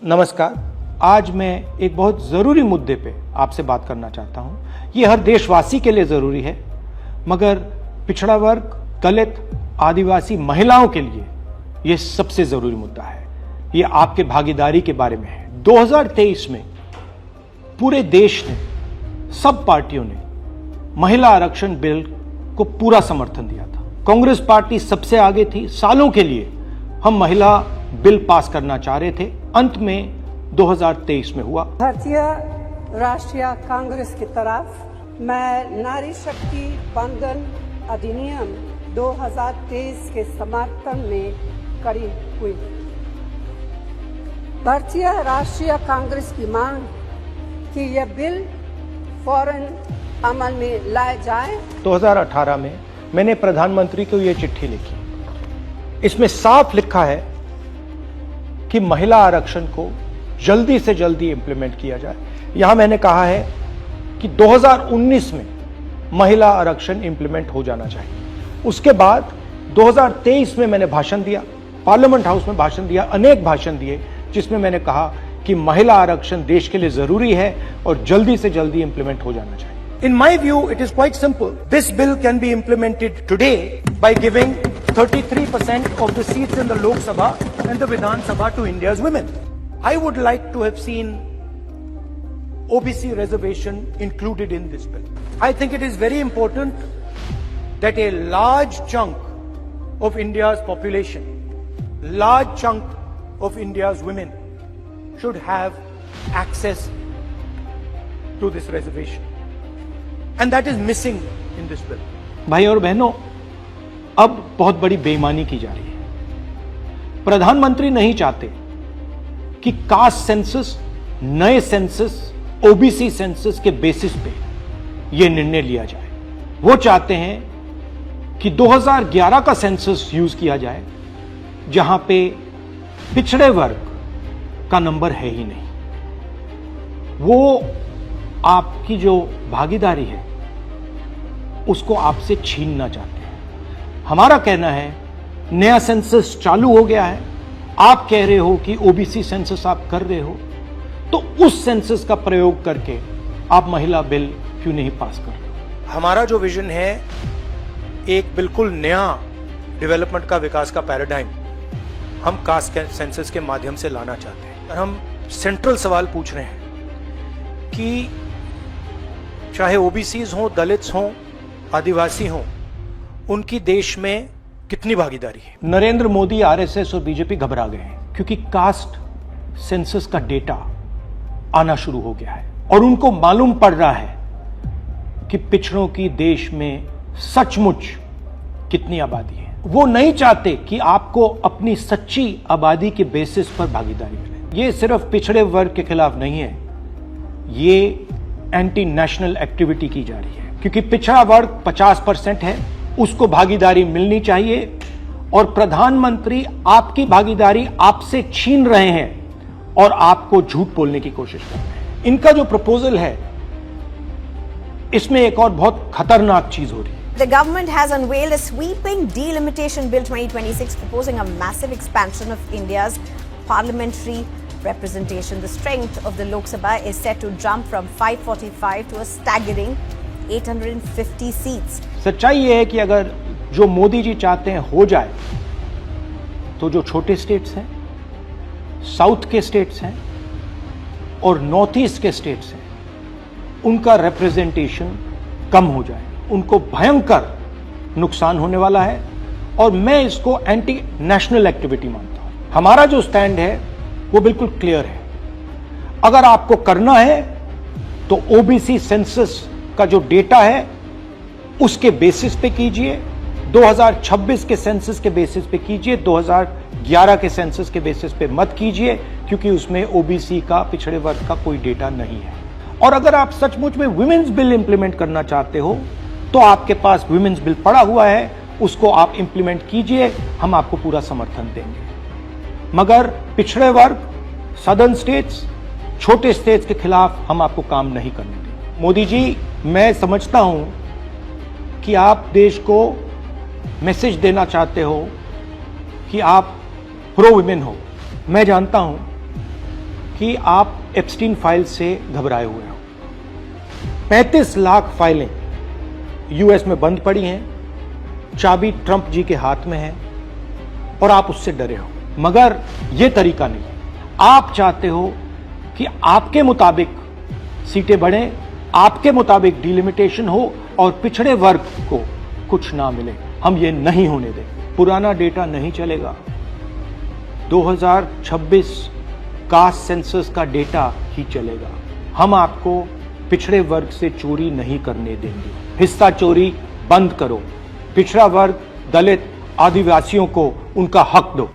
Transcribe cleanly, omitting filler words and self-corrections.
नमस्कार। आज मैं एक बहुत ज़रूरी मुद्दे पे आपसे बात करना चाहता हूँ। ये हर देशवासी के लिए ज़रूरी है, मगर पिछड़ा वर्ग, दलित, आदिवासी महिलाओं के लिए ये सबसे ज़रूरी मुद्दा है। ये आपके भागीदारी के बारे में है। 2023 में पूरे देश ने, सब पार्टियों ने महिला आरक्षण बिल को पूरा समर्थन दिया था। कांग्रेस पार्टी सबसे आगे थी। सालों के लिए हम महिला बिल पास करना चाह रहे थे। अंत में 2023 में हुआ। भारतीय राष्ट्रीय कांग्रेस की तरफ मैं नारी शक्ति बंधन अधिनियम 2023 के समर्थन में खड़ी हुई। भारतीय राष्ट्रीय कांग्रेस की मांग कि यह बिल फौरन अमल में लाया जाए। 2018 में मैंने प्रधानमंत्री को यह चिट्ठी लिखी। इसमें साफ लिखा है कि महिला आरक्षण को जल्दी से जल्दी इंप्लीमेंट किया जाए। यहां मैंने कहा है कि 2019 में महिला आरक्षण इंप्लीमेंट हो जाना चाहिए। उसके बाद 2023 में मैंने भाषण दिया, पार्लियामेंट हाउस में भाषण दिया, अनेक भाषण दिए, जिसमें मैंने कहा कि महिला आरक्षण देश के लिए जरूरी है और जल्दी से जल्दी इंप्लीमेंट हो जाना चाहिए। In my view, it is quite simple. This bill can be implemented today by giving 33% of the seats in the Lok Sabha and the Vidhan Sabha to India's women. I would like to have seen OBC reservation included in this bill. I think it is very important that a large chunk of India's population, large chunk of India's women should have access to this reservation. And that is missing in this bill. भाई और बहनों, अब बहुत बड़ी बेईमानी की जा रही है। प्रधानमंत्री नहीं चाहते कि कास्ट सेंसस, नए सेंसस, ओबीसी सेंसस के बेसिस पे यह निर्णय लिया जाए। वो चाहते हैं कि 2011 का सेंसस यूज किया जाए, जहां पे पिछड़े वर्ग का नंबर है ही नहीं। वो आपकी जो भागीदारी है उसको आपसे छीनना चाहते हैं। हमारा कहना है नया सेंसस चालू हो गया है, आप कह रहे हो कि ओबीसी सेंसस आप कर रहे हो, तो उस सेंसस का प्रयोग करके आप महिला बिल क्यों नहीं पास कर रहे हो? हमारा जो विजन है एक बिल्कुल नया डेवलपमेंट का, विकास का पैराडाइम हम कास्ट सेंसस के माध्यम से लाना चाहते हैं। और हम सेंट्रल सवाल पूछ रहे हैं कि चाहे ओबीसीज हों, दलित्स हों, आदिवासी हों, उनकी देश में कितनी भागीदारी है। नरेंद्र मोदी, आरएसएस और बीजेपी घबरा गए हैं क्योंकि कास्ट सेंसस का डेटा आना शुरू हो गया है और उनको मालूम पड़ रहा है कि पिछड़ों की देश में सचमुच कितनी आबादी है। वो नहीं चाहते कि आपको अपनी सच्ची आबादी के बेसिस पर भागीदारी मिले। ये सिर्फ पिछड़े वर्ग के खिलाफ नहीं है, ये एंटी नेशनल एक्टिविटी की जा रही है, क्योंकि पिछड़ा वर्ग 50% है, उसको भागीदारी मिलनी चाहिए और प्रधानमंत्री आपकी भागीदारी आपसे छीन रहे हैं और आपको झूठ बोलने की कोशिश कर रहे हैं। इनका जो प्रपोजल है, इसमें एक और बहुत खतरनाक चीज हो रही है। The government has unveiled a sweeping delimitation bill 2026 proposing a massive expansion of India's parliamentary representation. The strength of the Lok Sabha is set to jump from 545 to a staggering 850 seats. सच्चाई ये है कि अगर जो मोदी जी चाहते हैं हो जाए, तो जो छोटे स्टेट्स हैं, साउथ के स्टेट्स हैं और नॉर्थ ईस्ट के स्टेट्स हैं, उनका रिप्रेजेंटेशन कम हो जाए। उनको भयंकर नुकसान होने वाला है और मैं इसको एंटी नेशनल एक्टिविटी मानता हूं। हमारा जो स्टैंड है वो बिल्कुल क्लियर है। अगर आपको करना है तो ओबीसी सेंसस का जो डेटा है उसके बेसिस पे कीजिए, 2026 के सेंसस के बेसिस पे कीजिए, 2011 के सेंसस के बेसिस पे मत कीजिए, क्योंकि उसमें ओबीसी का, पिछड़े वर्ग का कोई डेटा नहीं है। और अगर आप सचमुच में वुमेन्स बिल इंप्लीमेंट करना चाहते हो तो आपके पास वुमेन्स बिल पड़ा हुआ है, उसको आप इंप्लीमेंट कीजिए, हम आपको पूरा समर्थन देंगे। मगर पिछड़े वर्ग, सदर्न स्टेट्स, छोटे स्टेट्स के खिलाफ हम आपको काम नहीं करने देंगे। मोदी जी, मैं समझता हूं कि आप देश को मैसेज देना चाहते हो कि आप प्रो वुमेन हो। मैं जानता हूं कि आप एप्स्टीन फाइल से घबराए हुए हो। 35 लाख फाइलें यूएस में बंद पड़ी हैं, चाबी ट्रंप जी के हाथ में है और आप उससे डरे हो। मगर यह तरीका नहीं। आप चाहते हो कि आपके मुताबिक सीटें बढ़ें, आपके मुताबिक डिलिमिटेशन हो और पिछड़े वर्ग को कुछ ना मिले। हम ये नहीं होने दें। पुराना डेटा नहीं चलेगा। 2026 का सेंसस का डेटा ही चलेगा। हम आपको पिछड़े वर्ग से चोरी नहीं करने देंगे। हिस्सा चोरी बंद करो। पिछड़ा वर्ग, दलित, आदिवासियों को उनका हक दो।